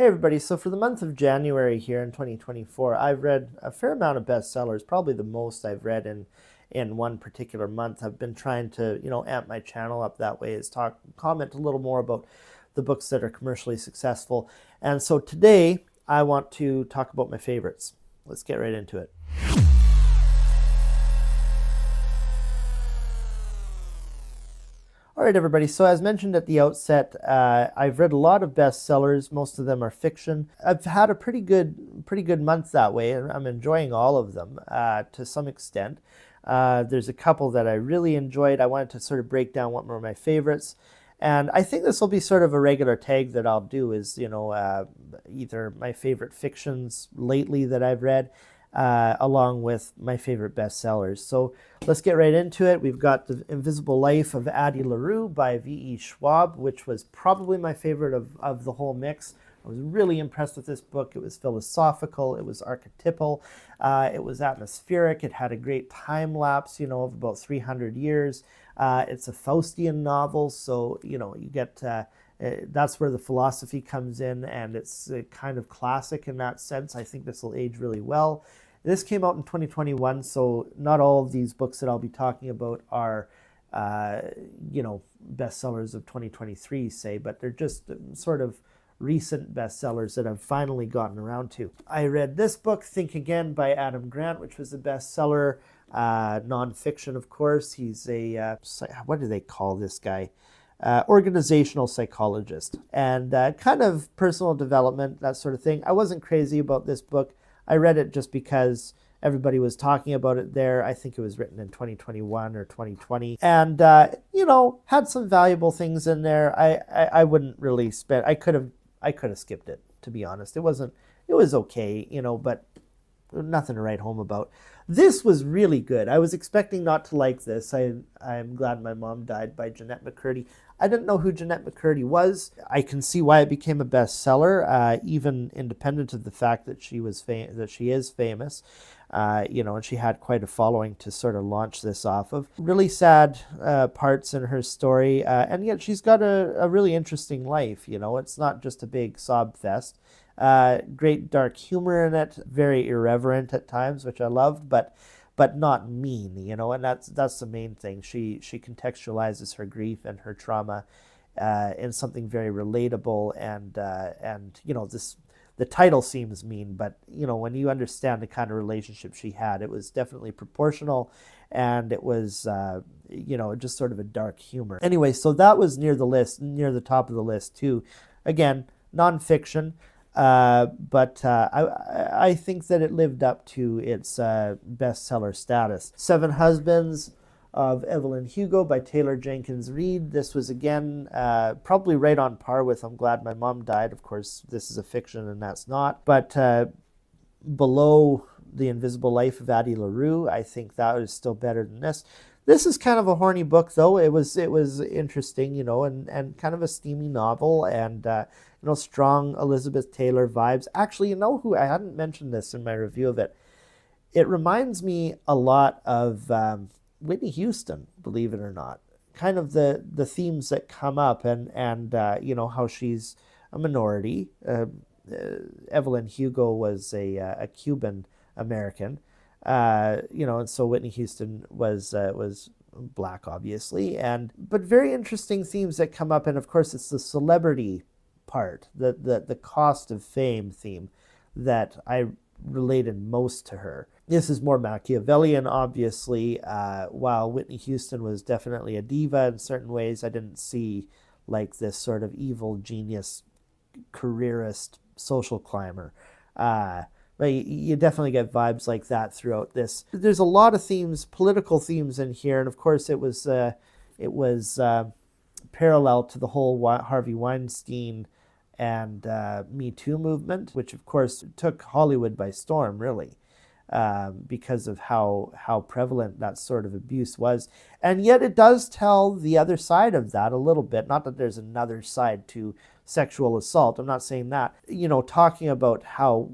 Hey everybody, so for the month of January here in 2024, I've read a fair amount of bestsellers, probably the most I've read in one particular month. I've been trying to, amp my channel up that way, is comment a little more about the books that are commercially successful. And so today I want to talk about my favorites. Let's get right into it. All right, everybody. So as mentioned at the outset, I've read a lot of bestsellers. Most of them are fiction. I've had a pretty good month that way, and I'm enjoying all of them to some extent. There's a couple that I really enjoyed. I wanted to sort of break down what were my favorites. And I think this will be sort of a regular tag that I'll do is, either my favorite fictions lately that I've read, along with my favorite bestsellers. So let's get right into it. We've got The Invisible Life of Addie LaRue by V.E. Schwab, which was probably my favorite of the whole mix. I was really impressed with this book. It was philosophical, it was archetypal, it was atmospheric, it had a great time lapse, of about 300 years. It's a Faustian novel, so, you get... that's where the philosophy comes in, and it's kind of classic in that sense. I think this will age really well. This came out in 2021, so not all of these books that I'll be talking about are, bestsellers of 2023, say, but they're just sort of recent bestsellers that I've finally gotten around to. I read this book, Think Again, by Adam Grant, which was a bestseller, nonfiction, of course. He's a, what do they call this guy? Organizational psychologist, and kind of personal development, that sort of thing. I wasn't crazy about this book. I read it just because everybody was talking about it there. I think it was written in 2021 or 2020, and had some valuable things in there. I wouldn't really spend. I could have skipped it, to be honest. It was okay, but nothing to write home about. This was really good. I was expecting not to like this. I'm Glad My Mom Died by Jennette McCurdy. I didn't know who Jennette McCurdy was. I can see why it became a bestseller, even independent of the fact that she is famous. And she had quite a following to sort of launch this off of. Really sad parts in her story, and yet she's got a really interesting life. It's not just a big sob fest. Great dark humor in it, very irreverent at times, which I loved, but not mean, and that's the main thing. She contextualizes her grief and her trauma in something very relatable, and the title seems mean, but when you understand the kind of relationship she had, it was definitely proportional, and it was just sort of a dark humor. Anyway, so that was near the top of the list too. Again, nonfiction. But I think that it lived up to its bestseller status. Seven Husbands of Evelyn Hugo by Taylor Jenkins Reid. This was, again, probably right on par with I'm Glad My Mom Died. Of course, this is a fiction and that's not. But below The Invisible Life of Addie LaRue, I think that is still better than this. This is kind of a horny book, though. It was interesting, and kind of a steamy novel, and strong Elizabeth Taylor vibes. Actually, who I hadn't mentioned this in my review of it. It reminds me a lot of Whitney Houston, believe it or not. Kind of the themes that come up, and how she's a minority. Evelyn Hugo was a Cuban American. And so Whitney Houston was black, obviously, but very interesting themes that come up, and of course it's the celebrity part, the cost of fame theme that I related most to her. This is more Machiavellian, obviously. While Whitney Houston was definitely a diva in certain ways, I didn't see like this sort of evil genius, careerist, social climber. But you definitely get vibes like that throughout this. There's a lot of themes, political themes in here, and of course it was parallel to the whole Harvey Weinstein and Me Too movement, which of course took Hollywood by storm, really, because of how prevalent that sort of abuse was. And yet it does tell the other side of that a little bit. Not that there's another side to sexual assault. I'm not saying that. Talking about how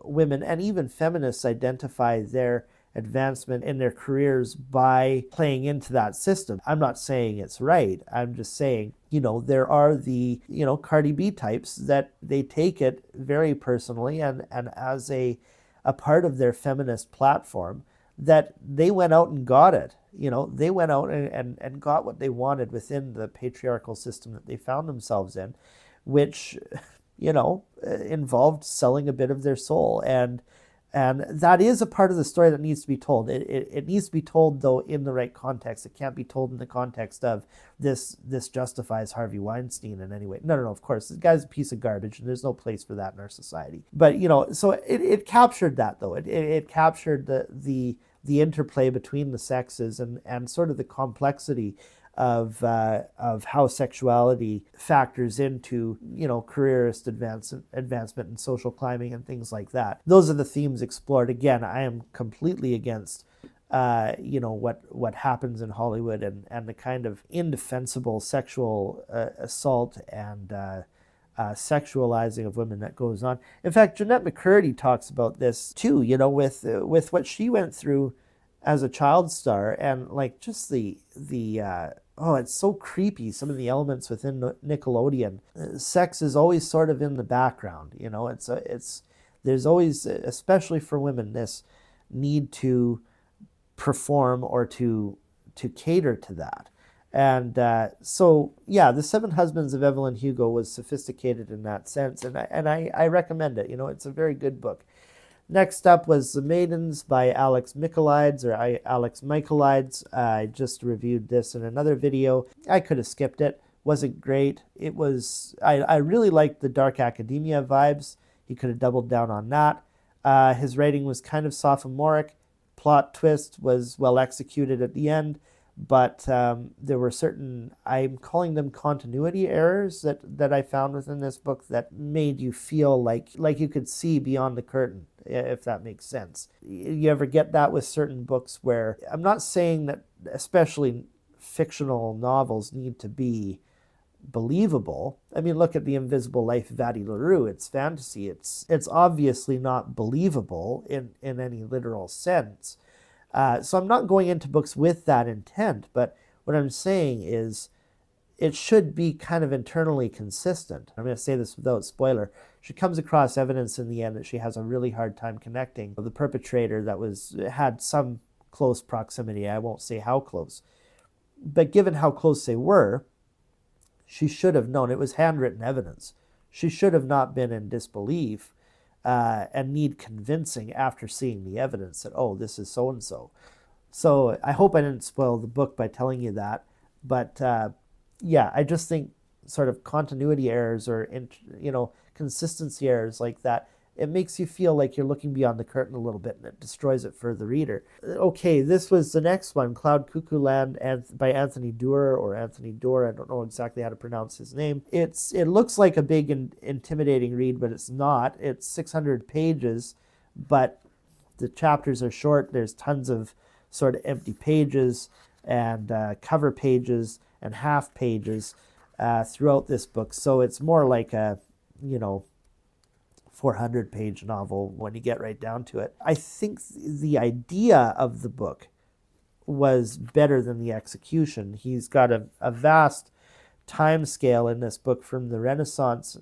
women and even feminists identify their advancement in their careers by playing into that system. I'm not saying it's right. I'm just saying, you know, there are the, you know, Cardi B types that they take it very personally and as a part of their feminist platform, that they went out and got it. You know, they went out and got what they wanted within the patriarchal system that they found themselves in, which, you know, involved selling a bit of their soul. And that is a part of the story that needs to be told. It needs to be told, though, in the right context. It can't be told in the context of this justifies Harvey Weinstein in any way. No, of course. This guy's a piece of garbage, and there's no place for that in our society. But, you know, so it captured that, though. It captured the interplay between the sexes and sort of the complexity of how sexuality factors into, you know, careerist advancement and social climbing and things like that. Those are the themes explored. Again, I am completely against, you know, what happens in Hollywood and the kind of indefensible sexual assault and sexualizing of women that goes on. In fact, Jennette McCurdy talks about this too, you know, with what she went through as a child star, and like just the oh, it's so creepy, some of the elements within Nickelodeon. Sex is always sort of in the background, you know. There's always, especially for women, this need to perform or to cater to that. And so, yeah, The Seven Husbands of Evelyn Hugo was sophisticated in that sense, and I recommend it. You know, it's a very good book. Next up was The Maidens by Alex Michaelides, or Alex Michaelides. I just reviewed this in another video. I could have skipped it. Wasn't great. It was, I really liked the dark academia vibes. He could have doubled down on that. His writing was kind of sophomoric. Plot twist was well executed at the end, but there were certain, I'm calling them continuity errors that I found within this book that made you feel like you could see beyond the curtain, if that makes sense. You ever get that with certain books where, I'm not saying that especially fictional novels need to be believable. I mean, look at The Invisible Life of Addie LaRue. It's fantasy. It's obviously not believable in any literal sense. So I'm not going into books with that intent, but what I'm saying is it should be kind of internally consistent. I'm going to say this without spoiler. She comes across evidence in the end that she has a really hard time connecting with the perpetrator that had some close proximity. I won't say how close, but given how close they were, she should have known. It was handwritten evidence. She should have not been in disbelief and need convincing after seeing the evidence that, oh, this is so-and-so. So I hope I didn't spoil the book by telling you that. But yeah, I just think sort of continuity errors or, you know, consistency errors like that, it makes you feel like you're looking beyond the curtain a little bit, and it destroys it for the reader. Okay, this was the next one, Cloud Cuckoo Land by Anthony Doerr, or Anthony Doerr. I don't know exactly how to pronounce his name. It looks like a big and intimidating read, but it's not. It's 600 pages, but the chapters are short. There's tons of sort of empty pages and cover pages and half pages throughout this book. So it's more like a, you know, 400-page novel when you get right down to it. I think the idea of the book was better than the execution. He's got a vast time scale in this book from the Renaissance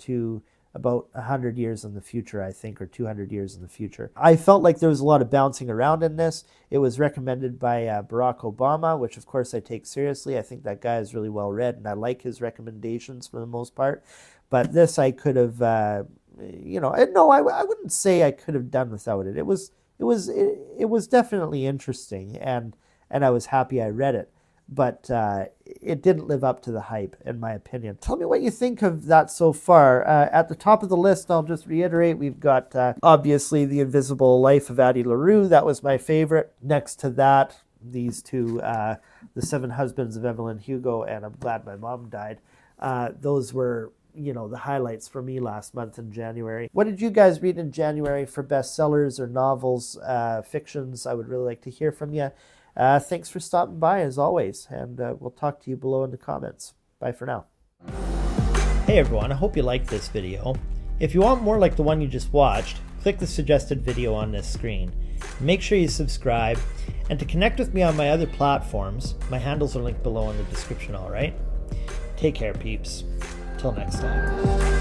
to about 100 years in the future, I think, or 200 years in the future. I felt like there was a lot of bouncing around in this. It was recommended by Barack Obama, which of course I take seriously. I think that guy is really well read, and I like his recommendations for the most part. But this I could have, you know, no, I wouldn't say I could have done without it. It was definitely interesting, and I was happy I read it. But it didn't live up to the hype, in my opinion. Tell me what you think of that so far. At the top of the list, I'll just reiterate, we've got, obviously, The Invisible Life of Addie LaRue. That was my favorite. Next to that, these two, The Seven Husbands of Evelyn Hugo and I'm Glad My Mom Died. Those were, you know, the highlights for me last month in January. What did you guys read in January for bestsellers or novels, fictions? I would really like to hear from you. Thanks for stopping by, as always, and we'll talk to you below in the comments. Bye for now. Hey everyone, I hope you liked this video. If you want more like the one you just watched, click the suggested video on this screen. Make sure you subscribe. And to connect with me on my other platforms, my handles are linked below in the description, all right? Take care, peeps. Till next time.